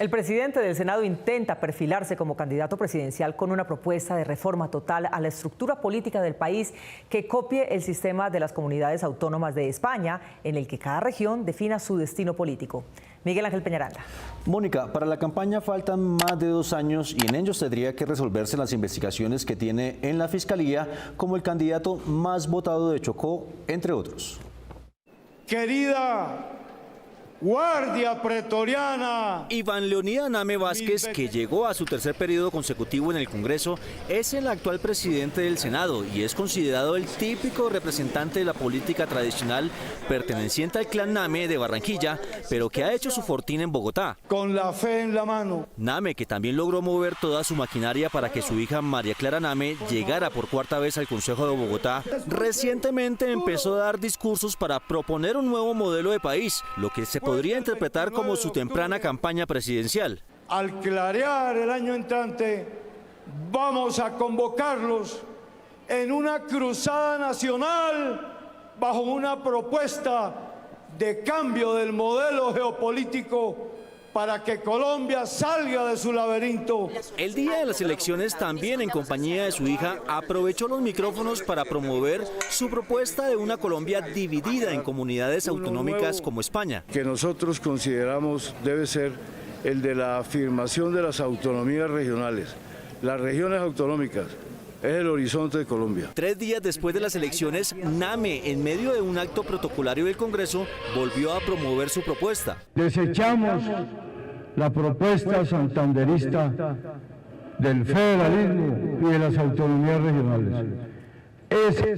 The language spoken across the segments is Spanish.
El presidente del Senado intenta perfilarse como candidato presidencial con una propuesta de reforma total a la estructura política del país que copie el sistema de las comunidades autónomas de España, en el que cada región defina su destino político. Miguel Ángel Peñaranda. Mónica, para la campaña faltan más de 2 años y en ellos tendría que resolverse las investigaciones que tiene en la Fiscalía como el candidato más votado de Chocó, entre otros. Querida Guardia Pretoriana. Iván Leonida Name Vázquez, que llegó a su tercer periodo consecutivo en el Congreso, es el actual presidente del Senado y es considerado el típico representante de la política tradicional perteneciente al clan Name de Barranquilla, pero que ha hecho su fortín en Bogotá. Con la fe en la mano. Name, que también logró mover toda su maquinaria para que su hija María Clara Name llegara por 4ª vez al Consejo de Bogotá, recientemente empezó a dar discursos para proponer un nuevo modelo de país, lo que se podría interpretar como su temprana campaña presidencial. Al clarear el año entrante, vamos a convocarlos en una cruzada nacional bajo una propuesta de cambio del modelo geopolítico para que Colombia salga de su laberinto. El día de las elecciones, también en compañía de su hija, aprovechó los micrófonos para promover su propuesta de una Colombia dividida en comunidades autonómicas como España. Que nosotros consideramos debe ser el de la afirmación de las autonomías regionales. Las regiones autonómicas es el horizonte de Colombia. 3 días después de las elecciones, Name, en medio de un acto protocolario del Congreso, volvió a promover su propuesta. Desechamos la propuesta santanderista del federalismo y de las autonomías regionales. Ese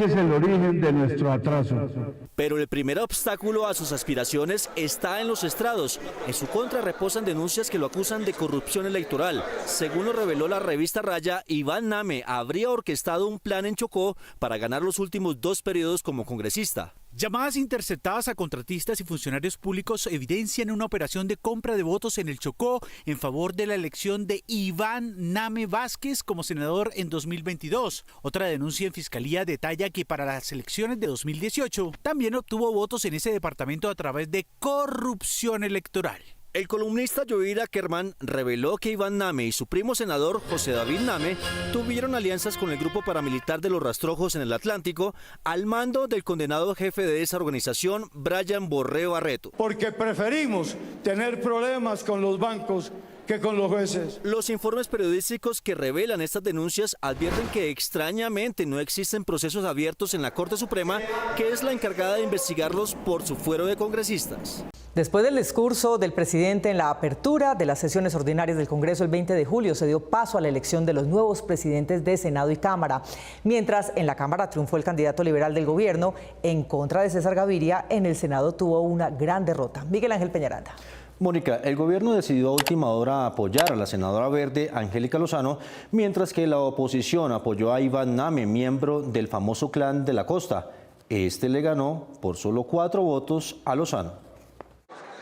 es el origen de nuestro atraso. Pero el primer obstáculo a sus aspiraciones está en los estrados. En su contra reposan denuncias que lo acusan de corrupción electoral. Según lo reveló la revista Raya, Iván Name habría orquestado un plan en Chocó para ganar los últimos 2 periodos como congresista. Llamadas interceptadas a contratistas y funcionarios públicos evidencian una operación de compra de votos en el Chocó en favor de la elección de Iván Name Vázquez como senador en 2022. Otra denuncia en Fiscalía detalla que para las elecciones de 2018 también obtuvo votos en ese departamento a través de corrupción electoral. El columnista Joir Ackerman reveló que Iván Name y su primo senador José David Name tuvieron alianzas con el grupo paramilitar de los Rastrojos en el Atlántico al mando del condenado jefe de esa organización, Brian Borreo Barreto. Porque preferimos tener problemas con los bancos que con los jueces. Los informes periodísticos que revelan estas denuncias advierten que extrañamente no existen procesos abiertos en la Corte Suprema, que es la encargada de investigarlos por su fuero de congresistas. Después del discurso del presidente en la apertura de las sesiones ordinarias del Congreso el 20 de julio, se dio paso a la elección de los nuevos presidentes de Senado y Cámara. Mientras en la Cámara triunfó el candidato liberal del gobierno en contra de César Gaviria, en el Senado tuvo una gran derrota. Miguel Ángel Peñaranda. Mónica, el gobierno decidió a última hora apoyar a la senadora verde Angélica Lozano, mientras que la oposición apoyó a Iván Name, miembro del famoso Clan de la Costa. Este le ganó por solo 4 votos a Lozano.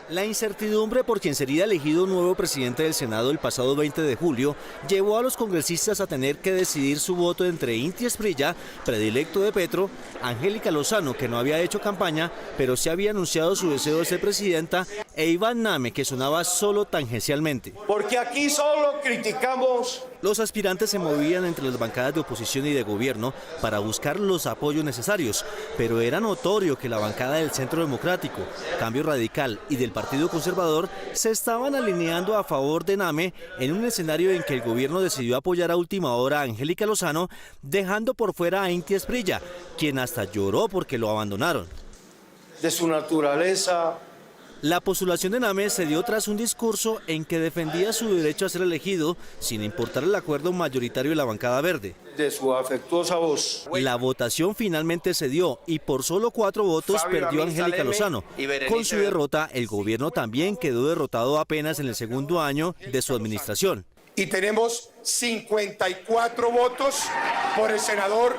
La incertidumbre por quien sería elegido nuevo presidente del Senado el pasado 20 de julio llevó a los congresistas a tener que decidir su voto entre Inti Esprilla, predilecto de Petro, Angélica Lozano, que no había hecho campaña, pero sí había anunciado su deseo de ser presidenta, e Iván Name, que sonaba solo tangencialmente. Porque aquí solo criticamos. Los aspirantes se movían entre las bancadas de oposición y de gobierno para buscar los apoyos necesarios, pero era notorio que la bancada del Centro Democrático, Cambio Radical y del Partido Conservador se estaban alineando a favor de Name en un escenario en que el gobierno decidió apoyar a última hora a Angélica Lozano, dejando por fuera a Inti Esprilla, quien hasta lloró porque lo abandonaron. De su naturaleza. La postulación de Name se dio tras un discurso en que defendía su derecho a ser elegido sin importar el acuerdo mayoritario de la bancada verde. De su afectuosa voz. La votación finalmente se dio y por solo 4 votos perdió Angélica Lozano. Con su derrota, el gobierno también quedó derrotado apenas en el segundo año de su administración. Y tenemos 54 votos por el senador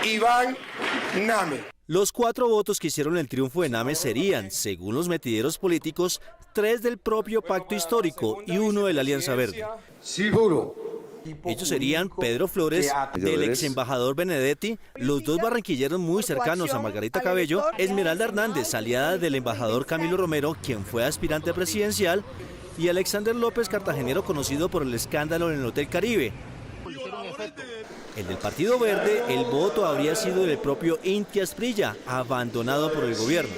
Iván Name. Los 4 votos que hicieron el triunfo de Name serían, según los metideros políticos, 3 del propio pacto histórico y 1 de la Alianza Verde. Sí, juro Ellos serían Pedro Flores, del ex embajador Benedetti, los dos barranquilleros muy cercanos a Margarita Cabello, Esmeralda Hernández, aliada del embajador Camilo Romero, quien fue aspirante presidencial, y Alexander López, cartagenero conocido por el escándalo en el Hotel Caribe. El del Partido Verde, el voto habría sido del propio Inti Asprilla, abandonado por el gobierno.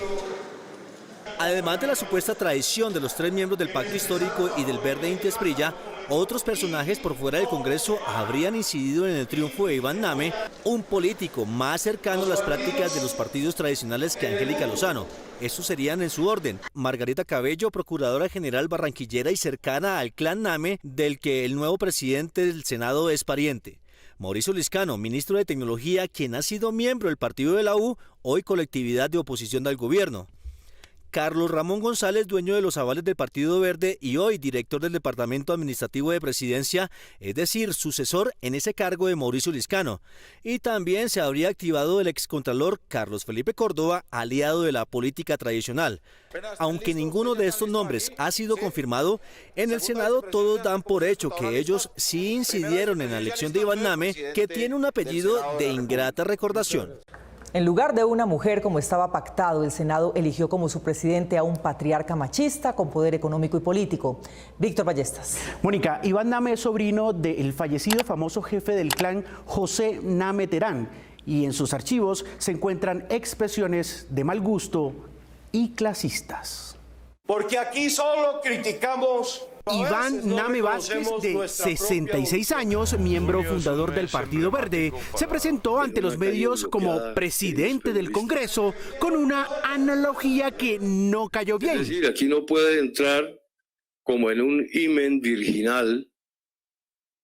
Además de la supuesta traición de los 3 miembros del pacto histórico y del Verde Inti Asprilla, otros personajes por fuera del Congreso habrían incidido en el triunfo de Iván Name, un político más cercano a las prácticas de los partidos tradicionales que Angélica Lozano. Estos serían en su orden: Margarita Cabello, procuradora general barranquillera y cercana al clan Name, del que el nuevo presidente del Senado es pariente; Mauricio Liscano, ministro de Tecnología, quien ha sido miembro del partido de la U, hoy colectividad de oposición al gobierno; Carlos Ramón González, dueño de los avales del Partido Verde y hoy director del Departamento Administrativo de Presidencia, es decir, sucesor en ese cargo de Mauricio Liscano. Y también se habría activado el excontralor Carlos Felipe Córdoba, aliado de la política tradicional. Aunque ninguno de estos nombres ha sido confirmado, en el Senado todos dan por hecho que ellos sí incidieron en la elección de Iván Name, que tiene un apellido de ingrata recordación. En lugar de una mujer como estaba pactado, el Senado eligió como su presidente a un patriarca machista con poder económico y político. Víctor Ballestas. Mónica, Iván Name es sobrino del fallecido famoso jefe del clan José Name Terán, y en sus archivos se encuentran expresiones de mal gusto y clasistas. Porque aquí solo criticamos. Iván Name Vázquez, de 66 años, miembro fundador del Partido Verde, se presentó ante los medios como presidente del Congreso con una analogía que no cayó bien. Es decir, aquí no puede entrar como en un himen virginal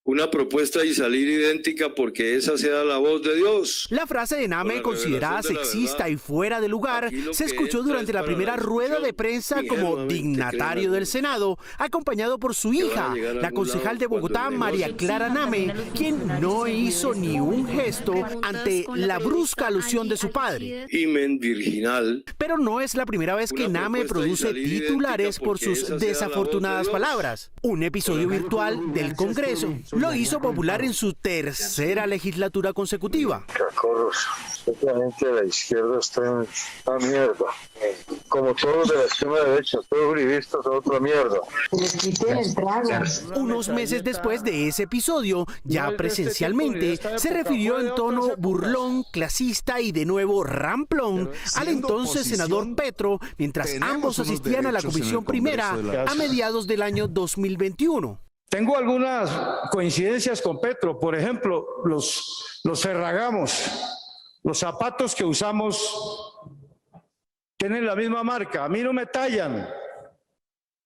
una propuesta y salir idéntica porque esa sea la voz de Dios. La frase de Name, considerada sexista y fuera de lugar, se escuchó durante la primera rueda de prensa como dignatario del Senado, acompañado por su hija, la concejal de Bogotá, María Clara Name, quien no hizo ni un gesto ante la brusca alusión de su padre. Himen virginal. Pero no es la primera vez que Name produce titulares por sus desafortunadas palabras. Un episodio virtual del Congreso lo hizo popular en su tercera legislatura consecutiva. Cacorros, simplemente la izquierda está en la mierda. Como todos de la extrema derecha, todos uribistas son otra mierda. Unos meses después de ese episodio, ya presencialmente, se refirió en tono burlón, clasista y de nuevo ramplón al entonces senador Petro, mientras ambos asistían a la Comisión Primera a mediados del año 2021. Tengo algunas coincidencias con Petro, por ejemplo, los Ferragamos, los zapatos que usamos tienen la misma marca, a mí no me tallan.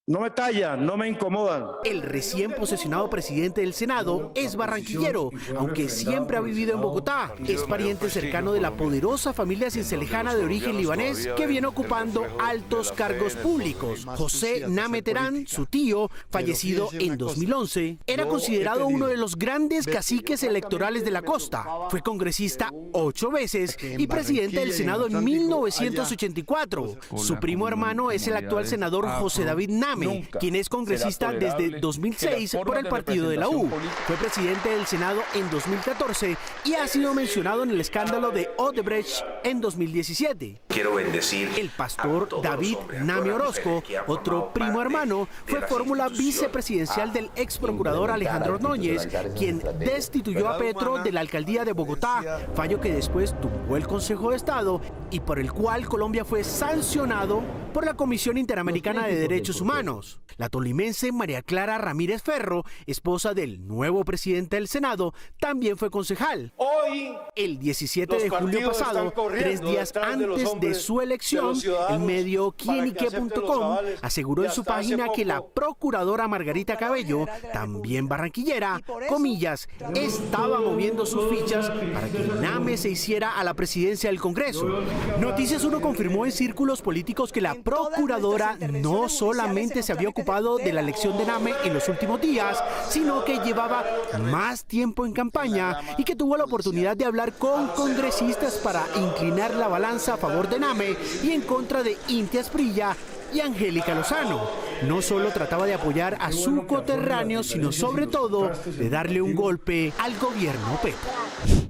No me incomodan. El recién posesionado presidente del Senado es barranquillero, aunque siempre ha vivido en Bogotá. Es pariente cercano de la poderosa familia cincelejana de origen libanés que viene ocupando altos cargos públicos. José Name Terán, su tío, fallecido en 2011, era considerado uno de los grandes caciques electorales de la costa. Fue congresista 8 veces y presidente del Senado en 1984. Su primo hermano es el actual senador José David Name, quien es congresista desde 2006 por el partido de la U. Fue presidente del Senado en 2014 y ha sido mencionado en el escándalo de Odebrecht en 2017. Quiero bendecir. El pastor David Name Orozco, otro primo hermano, fue fórmula vicepresidencial del ex procurador Alejandro Ordóñez, quien destituyó a Petro de la alcaldía de Bogotá, fallo que después tumbó el Consejo de Estado y por el cual Colombia fue sancionado por la Comisión Interamericana de Derechos Humanos. La tolimense María Clara Ramírez Ferro, esposa del nuevo presidente del Senado, también fue concejal. Hoy, el 17 de julio pasado, 3 días antes de su elección, el medio quienique.com aseguró en su página que la procuradora Margarita Cabello, también barranquillera, comillas, estaba moviendo sus fichas para que Name se hiciera a la presidencia del Congreso. Noticias 1 confirmó en círculos políticos que la procuradora no solamente se había ocupado de la elección de Name en los últimos días, sino que llevaba más tiempo en campaña y que tuvo la oportunidad de hablar con congresistas para inclinar la balanza a favor de Name y en contra de Inti Asprilla y Angélica Lozano. no solo trataba de apoyar a su coterráneo, sino sobre todo de darle un golpe al gobierno Petro.